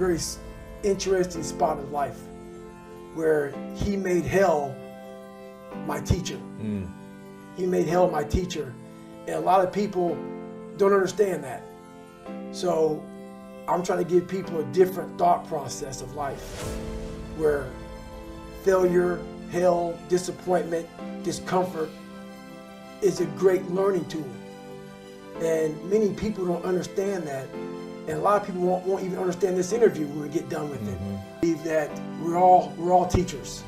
very interesting spot of life where he made hell my teacher. He made hell my teacher. And a lot of people don't understand that. So I'm trying to give people a different thought process of life where failure, hell, disappointment, discomfort is a great learning tool. And many people don't understand that. And a lot of people won't even understand this interview when we get done with it. I believe that we're all teachers.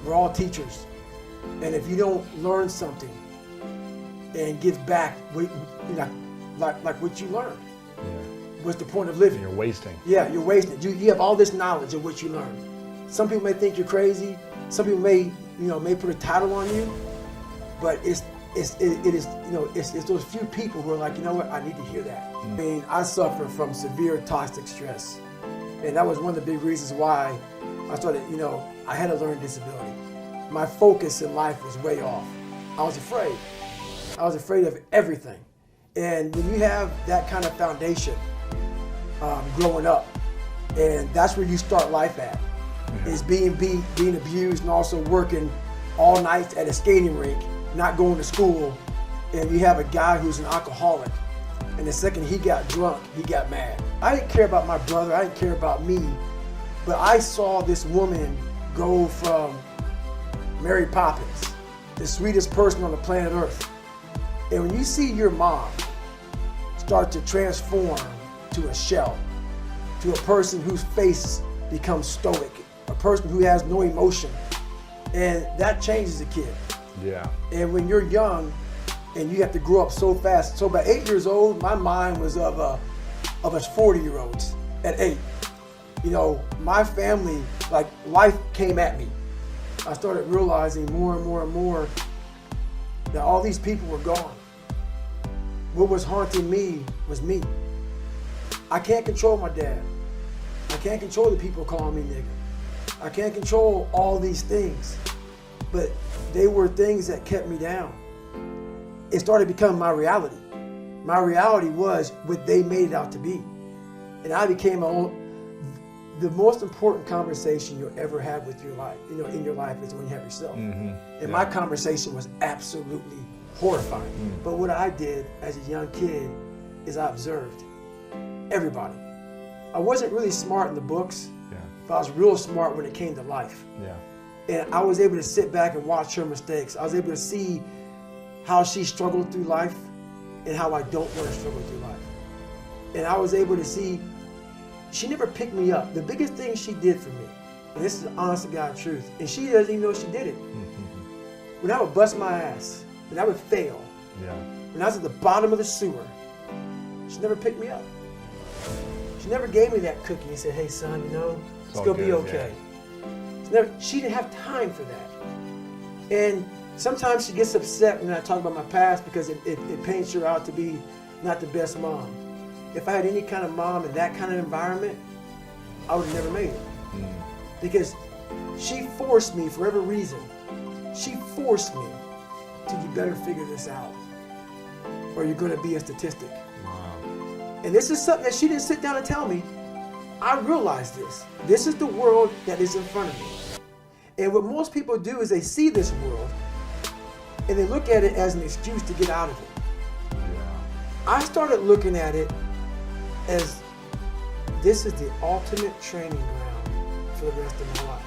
We're all teachers. And if you don't learn something and give back like what you learned, what's the point of living? You're wasting. Yeah, you're wasting. You have all this knowledge of what you learned. Some people may think you're crazy. Some people may put a title on you, but it is those few people who are like, you know what, I need to hear that. I mean, I suffer from severe toxic stress, and that was one of the big reasons why I started. I had a learning disability. My focus in life was way off. I was afraid. I was afraid of everything. And when you have that kind of foundation growing up, and that's where you start life at, is being abused and also working all night at a skating rink, not going to school, and you have a guy who's an alcoholic, and the second he got drunk, he got mad. I didn't care about my brother, I didn't care about me, but I saw this woman go from Mary Poppins, the sweetest person on the planet Earth. And when you see your mom start to transform to a shell, to a person whose face becomes stoic, a person who has no emotion, and that changes a kid. Yeah. And when you're young and you have to grow up so fast, so by 8 years old, my mind was of us 40-year-olds at 8. My family, like, life came at me. I started realizing more and more and more that all these people were gone. What was haunting me was me. I can't control my dad. I can't control the people calling me nigga. I can't control all these things, but they were things that kept me down. It started becoming my reality. My reality was what they made it out to be. And I became the most important conversation you'll ever have with your life, in your life, is when you have yourself. And my conversation was absolutely horrifying. But what I did as a young kid is I observed everybody. I wasn't really smart in the books, but I was real smart when it came to life. And I was able to sit back and watch her mistakes. I was able to see how she struggled through life and how I don't want to struggle through life. And I was able to see she never picked me up. The biggest thing she did for me, and this is the honest to God truth, and she doesn't even know she did it. When I would bust my ass, when I would fail, when I was at the bottom of the sewer, she never picked me up. She never gave me that cookie and said, hey son, it's gonna be okay. She didn't have time for that. And sometimes she gets upset when I talk about my past because it paints her out to be not the best mom. If I had any kind of mom in that kind of environment, I would have never made it. Because she forced me, for whatever reason, she forced me to, you better figure this out, or you're gonna be a statistic. And this is something that she didn't sit down and tell me. I realized this. This is the world that is in front of me. And what most people do is they see this world and they look at it as an excuse to get out of it. I started looking at it as this is the ultimate training ground for the rest of my life.